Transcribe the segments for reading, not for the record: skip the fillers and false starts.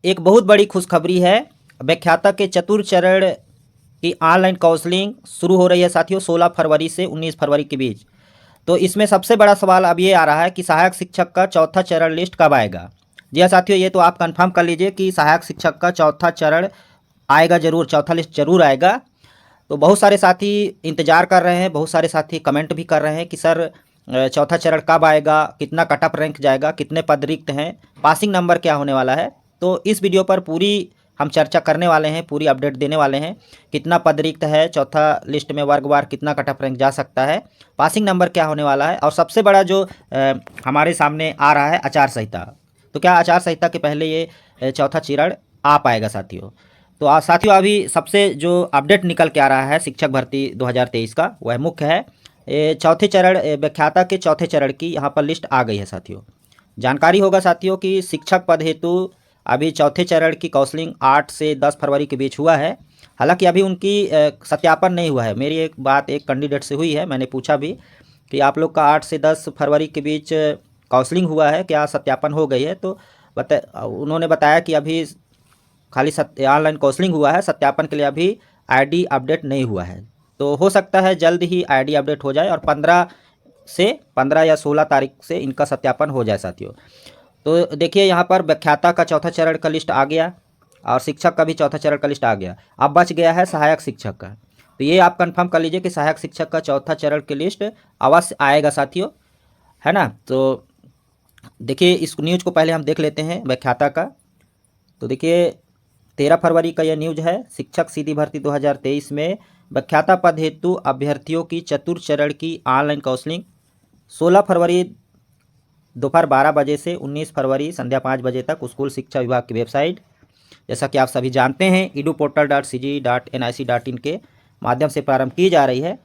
एक बहुत बड़ी खुशखबरी है। व्याख्याता के चतुर्थ चरण की ऑनलाइन काउंसलिंग शुरू हो रही है साथियों, 16 फरवरी से 19 फरवरी के बीच। तो इसमें सबसे बड़ा सवाल अब ये आ रहा है कि सहायक शिक्षक का चौथा चरण लिस्ट कब आएगा। जी हाँ साथियों, ये तो आप कंफर्म कर लीजिए कि सहायक शिक्षक का चौथा चरण आएगा ज़रूर, चौथा लिस्ट ज़रूर आएगा। तो बहुत सारे साथी इंतज़ार कर रहे हैं, बहुत सारे साथी कमेंट भी कर रहे हैं कि सर चौथा चरण कब आएगा, कितना कट ऑफ रैंक जाएगा, कितने पद रिक्त हैं, पासिंग नंबर क्या होने वाला है। तो इस वीडियो पर पूरी हम चर्चा करने वाले हैं, पूरी अपडेट देने वाले हैं। कितना पद रिक्त है, चौथा लिस्ट में वर्गवार कितना कट ऑफ रैंक जा सकता है, पासिंग नंबर क्या होने वाला है, और सबसे बड़ा जो हमारे सामने आ रहा है आचार संहिता। तो क्या आचार संहिता के पहले ये चौथा चरण आ पाएगा साथियों। तो साथियों अभी सबसे जो अपडेट निकल के आ रहा है शिक्षक भर्ती 2023 का, वह मुख्य है चौथे चरण व्याख्याता के चौथे चरण की यहाँ पर लिस्ट आ गई है साथियों। जानकारी होगा साथियों कि शिक्षक पद हेतु अभी चौथे चरण की काउंसलिंग 8 से 10 फरवरी के बीच हुआ है। हालांकि अभी उनकी सत्यापन नहीं हुआ है। मेरी एक बात एक कैंडिडेट से हुई है, मैंने पूछा भी कि आप लोग का 8 से 10 फरवरी के बीच काउंसलिंग हुआ है, क्या सत्यापन हो गई है। तो उन्होंने बताया कि अभी खाली ऑनलाइन काउंसलिंग हुआ है, सत्यापन के लिए अभी आईडी अपडेट नहीं हुआ है। तो हो सकता है जल्द ही आईडी अपडेट हो जाए और 15 या 16 तारीख से इनका सत्यापन हो जाए साथियों। तो देखिए यहाँ पर व्याख्याता का चौथा चरण का लिस्ट आ गया और शिक्षक का भी चौथा चरण का लिस्ट आ गया। अब बच गया है सहायक शिक्षक का। तो ये आप कंफर्म कर लीजिए कि सहायक शिक्षक का चौथा चरण की लिस्ट अवश्य आएगा साथियों, है ना। तो देखिए इस न्यूज़ को पहले हम देख लेते हैं व्याख्याता का। तो देखिए 13 फरवरी का यह न्यूज है। शिक्षक सीधी भर्ती 2023 में व्याख्याता पद हेतु अभ्यर्थियों की चतुर्थ चरण की ऑनलाइन काउंसलिंग 16 फरवरी दोपहर 12 बजे से 19 फरवरी संध्या 5 बजे तक स्कूल शिक्षा विभाग की वेबसाइट, जैसा कि आप सभी जानते हैं eduportal.cg.nic.in के माध्यम से प्रारंभ की जा रही है।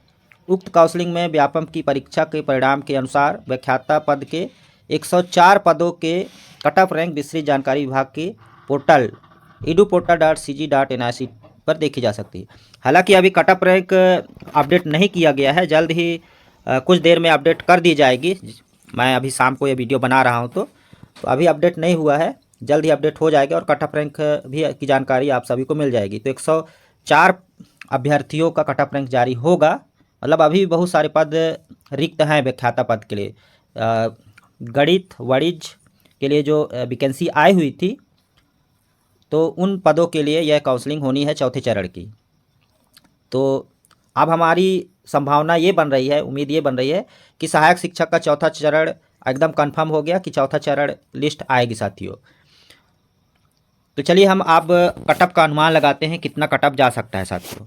उक्त काउंसलिंग में व्यापम की परीक्षा के परिणाम के अनुसार व्याख्याता पद के 104 पदों के कट ऑफ रैंक विस्तृत जानकारी विभाग के पोर्टल eduportal.cg.nic पर देखी जा सकती है। हालांकि अभी कट ऑफ रैंक अपडेट नहीं किया गया है, जल्द ही कुछ देर में अपडेट कर दी जाएगी। मैं अभी शाम को ये वीडियो बना रहा हूँ तो अभी अपडेट नहीं हुआ है, जल्द ही अपडेट हो जाएगा और कट ऑफ रैंक भी की जानकारी आप सभी को मिल जाएगी। तो 104 अभ्यर्थियों का कट ऑफ रैंक जारी होगा। मतलब अभी भी बहुत सारे पद रिक्त हैं व्याख्याता पद के लिए। गणित वाणिज्य के लिए जो वैकेंसी आई हुई थी, तो उन पदों के लिए यह काउंसलिंग होनी है चौथे चरण की। तो अब हमारी संभावना ये बन रही है, उम्मीद ये बन रही है कि सहायक शिक्षक का चौथा चरण एकदम कंफर्म हो गया कि चौथा चरण लिस्ट आएगी साथियों। तो चलिए हम अब कटअप का अनुमान लगाते हैं कितना कटअप जा सकता है साथियों।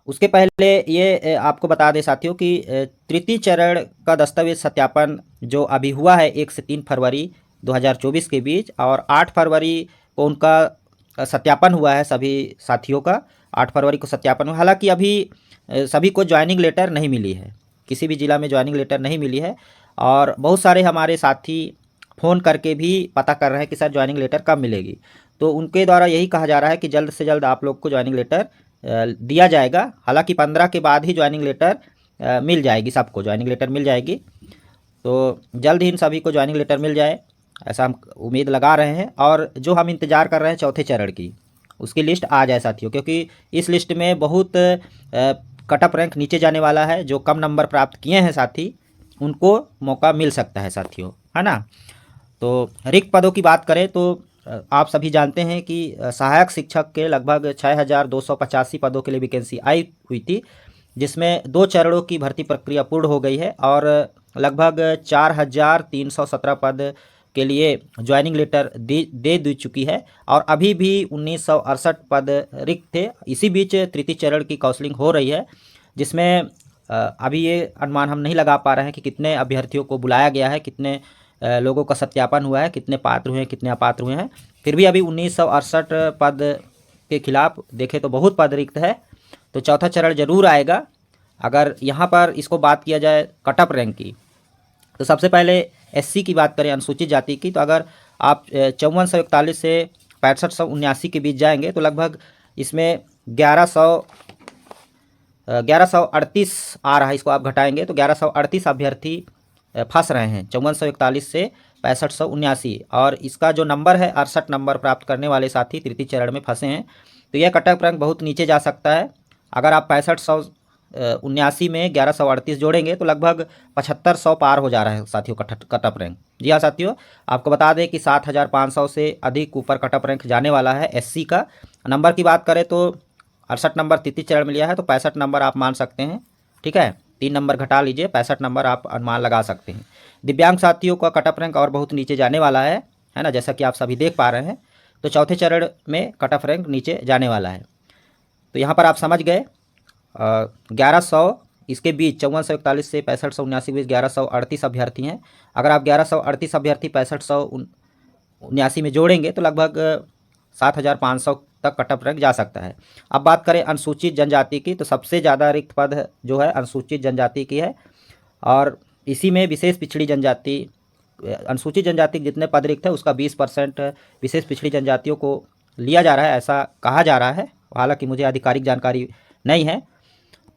उसके पहले ये आपको बता दें साथियों कि तृतीय चरण का दस्तावेज सत्यापन जो अभी हुआ है 1 से 3 फरवरी 2024 के बीच, और 8 फरवरी को उनका सत्यापन हुआ है सभी साथियों का। 8 फरवरी को सत्यापन हुआ। हालांकि अभी सभी को ज्वाइनिंग लेटर नहीं मिली है, किसी भी ज़िला में ज्वाइनिंग लेटर नहीं मिली है। और बहुत सारे हमारे साथी फ़ोन करके भी पता कर रहे हैं कि सर ज्वाइनिंग लेटर कब मिलेगी। तो उनके द्वारा यही कहा जा रहा है कि जल्द से जल्द आप लोग को ज्वाइनिंग लेटर दिया जाएगा। हालांकि 15 के बाद ही ज्वाइनिंग लेटर मिल जाएगी, सबको ज्वाइनिंग लेटर मिल जाएगी। तो जल्द ही इन सभी को ज्वाइनिंग लेटर मिल जाए, ऐसा हम उम्मीद लगा रहे हैं। और जो हम इंतज़ार कर रहे हैं चौथे चरण की, उसकी लिस्ट आ जाए साथियों, क्योंकि इस लिस्ट में बहुत कट ऑफ रैंक नीचे जाने वाला है। जो कम नंबर प्राप्त किए हैं साथी, उनको मौका मिल सकता है साथियों, है ना। तो रिक्त पदों की बात करें तो आप सभी जानते हैं कि सहायक शिक्षक के लगभग 6285 पदों के लिए वैकेंसी आई हुई थी, जिसमें 2 चरणों की भर्ती प्रक्रिया पूर्ण हो गई है और लगभग 4317 पद के लिए ज्वाइनिंग लेटर दे चुकी है। और अभी भी 1968 पद रिक्त थे। इसी बीच तृतीय चरण की काउंसलिंग हो रही है, जिसमें अभी ये अनुमान हम नहीं लगा पा रहे हैं कि कितने अभ्यर्थियों को बुलाया गया है, कितने लोगों का सत्यापन हुआ है, कितने पात्र हुए हैं, कितने अपात्र हुए हैं। फिर भी अभी 1968 पद के खिलाफ देखें तो बहुत पद रिक्त है। तो चौथा चरण जरूर आएगा। अगर यहाँ पर इसको बात किया जाए कट ऑफ रैंक की, तो सबसे पहले एससी की बात करें, अनुसूचित जाति की, तो अगर आप 5441 से 6579 के बीच जाएंगे तो लगभग इसमें 1138 आ रहा है। इसको आप घटाएंगे तो 1138 अभ्यर्थी फंस रहे हैं 5441 से 6579 और इसका जो नंबर है 68 नंबर प्राप्त करने वाले साथी तृतीय चरण में फंसे हैं तो यह कट ऑफ रैंक बहुत नीचे जा सकता है। अगर आप 6579 में 1138 जोड़ेंगे तो लगभग 7500 पार हो जा रहा है साथियों कट ऑफ रैंक। जी हाँ साथियों, आपको बता दें कि 7500 से अधिक ऊपर कट ऑफ रैंक जाने वाला है। एससी का नंबर की बात करें तो 68 नंबर तृतीय चरण में लिया है तो 65 नंबर आप मान सकते हैं। ठीक है, 3 नंबर घटा लीजिए, 65 नंबर आप अनुमान लगा सकते हैं। दिव्यांग साथियों का कट ऑफ रैंक और बहुत नीचे जाने वाला है ना, जैसा कि आप सभी देख पा रहे हैं। तो चौथे चरण में कट ऑफ रैंक नीचे जाने वाला है। तो यहाँ पर आप समझ गए 1100 इसके बीच 5441 से 6579 के बीच 1138 अभ्यर्थी हैं। अगर आप 1138 अभ्यर्थी 6579 में जोड़ेंगे तो लगभग 7500 तक कट ऑफ रैंक जा सकता है। अब बात करें अनुसूचित जनजाति की तो सबसे ज़्यादा रिक्त पद जो है अनुसूचित जनजाति की है और इसी में विशेष पिछड़ी जनजाति, अनुसूचित जनजाति के जितने पद रिक्त है उसका 20% विशेष पिछड़ी जनजातियों को लिया जा रहा है, ऐसा कहा जा रहा है। हालांकि मुझे आधिकारिक जानकारी नहीं है।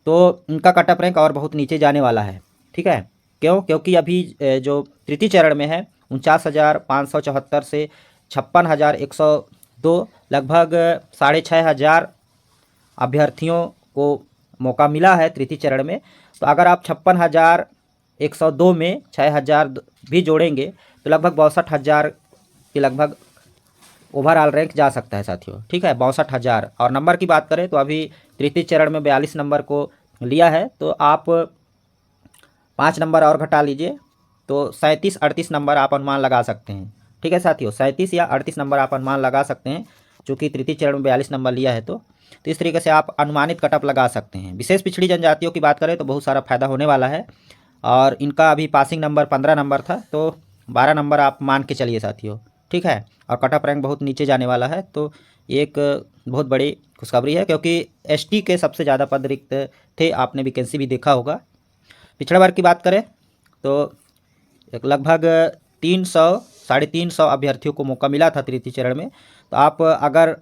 तो इनका कट ऑफ रैंक और बहुत नीचे जाने वाला है। ठीक है, क्योंकि अभी जो तृतीय चरण में है 49,574 से 56,102 लगभग 6,500 अभ्यर्थियों को मौका मिला है तृतीय चरण में। तो अगर आप 56,102 में 6,000 भी जोड़ेंगे तो लगभग 62,000 के लगभग ओवरऑल रैंक जा सकता है साथियों। ठीक है, 62,000। और नंबर की बात करें तो अभी तृतीय चरण में 42 नंबर को लिया है तो आप 5 नंबर और घटा लीजिए तो 37-38 नंबर आप अनुमान लगा सकते हैं। ठीक है साथियों, 37 या 38 नंबर आप अनुमान लगा सकते हैं, चूँकि तृतीय चरण में 42 नंबर लिया है तो इस तरीके से आप अनुमानित कट ऑफ लगा सकते हैं। विशेष पिछड़ी जनजातियों की बात करें तो बहुत सारा फायदा होने वाला है और इनका अभी पासिंग नंबर 15 नंबर था तो 12 नंबर आप मान के चलिए साथियों। ठीक है, और कट ऑफ रैंक बहुत नीचे जाने वाला है तो एक बहुत बड़ी खुशखबरी है, क्योंकि एसटी के सबसे ज़्यादा पद रिक्त थे, आपने वैकेंसी भी देखा होगा। पिछड़ा वर्ग की बात करें तो लगभग 300-350 अभ्यर्थियों को मौका मिला था तृतीय चरण में। तो आप अगर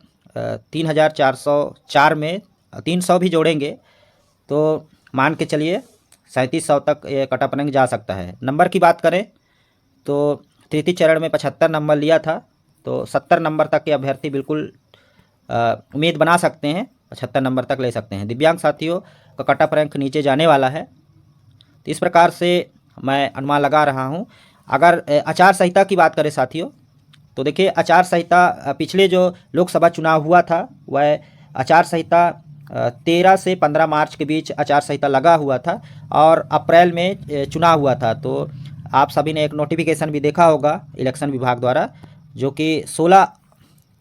3,404 में 300 भी जोड़ेंगे तो मान के चलिए 3700 तक ये कट ऑफ रैंक जा सकता है। नंबर की बात करें तो तृतीय चरण में 75 नंबर लिया था तो 70 नंबर तक के अभ्यर्थी बिल्कुल उम्मीद बना सकते हैं, 75 नंबर तक ले सकते हैं। दिव्यांग साथियों का कट ऑफ रैंक नीचे जाने वाला है। तो इस प्रकार से मैं अनुमान लगा रहा हूं। अगर आचार संहिता की बात करें साथियों तो देखिए आचार संहिता पिछले जो लोकसभा चुनाव हुआ था वह आचार संहिता 13 से 15 मार्च के बीच आचार संहिता लगा हुआ था और अप्रैल में चुनाव हुआ था। तो आप सभी ने एक नोटिफिकेशन भी देखा होगा इलेक्शन विभाग द्वारा, जो कि 16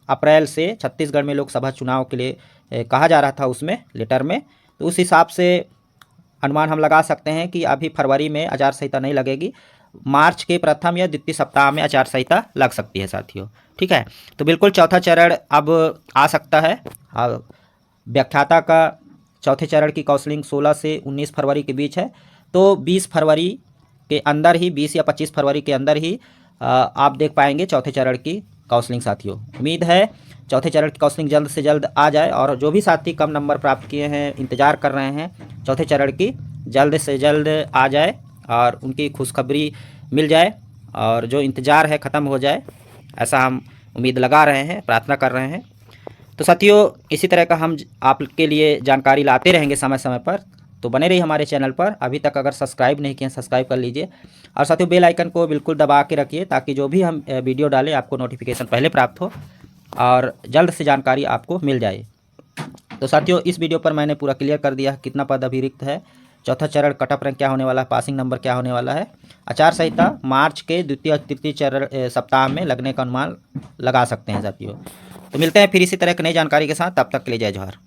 अप्रैल से छत्तीसगढ़ में लोकसभा चुनाव के लिए कहा जा रहा था उसमें लेटर में। तो उस हिसाब से अनुमान हम लगा सकते हैं कि अभी फरवरी में आचार संहिता नहीं लगेगी, मार्च के प्रथम या द्वितीय सप्ताह में आचार संहिता लग सकती है साथियों। ठीक है, तो बिल्कुल चौथा चरण अब आ सकता है। व्याख्याता का चौथे चरण की काउंसलिंग 16 से 19 फरवरी के बीच है तो 20 फरवरी के अंदर ही, 20 या 25 फरवरी के अंदर ही आप देख पाएंगे चौथे चरण की काउंसलिंग साथियों। उम्मीद है चौथे चरण की काउंसलिंग जल्द से जल्द आ जाए और जो भी साथी कम नंबर प्राप्त किए हैं, इंतज़ार कर रहे हैं चौथे चरण की, जल्द से जल्द आ जाए और उनकी खुशखबरी मिल जाए और जो इंतज़ार है ख़त्म हो जाए, ऐसा हम उम्मीद लगा रहे हैं, प्रार्थना कर रहे हैं। तो साथियों इसी तरह का हम आपके लिए जानकारी लाते रहेंगे समय समय पर, तो बने रहिए हमारे चैनल पर। अभी तक अगर सब्सक्राइब नहीं किए सब्सक्राइब कर लीजिए और साथियों बेल आइकन को बिल्कुल दबा के रखिए ताकि जो भी हम वीडियो डालें आपको नोटिफिकेशन पहले प्राप्त हो और जल्द से जानकारी आपको मिल जाए। तो साथियों इस वीडियो पर मैंने पूरा क्लियर कर दिया कितना पद अभी रिक्त है, चौथा चरण कट ऑफ रैंक क्या होने वाला है, पासिंग नंबर क्या होने वाला है, आचार संहिता मार्च के द्वितीय तृतीय चरण सप्ताह में लगने का अनुमान लगा सकते हैं साथियों। तो मिलते हैं फिर इसी तरह की नई जानकारी के साथ, तब तक के लिए जय जोहार।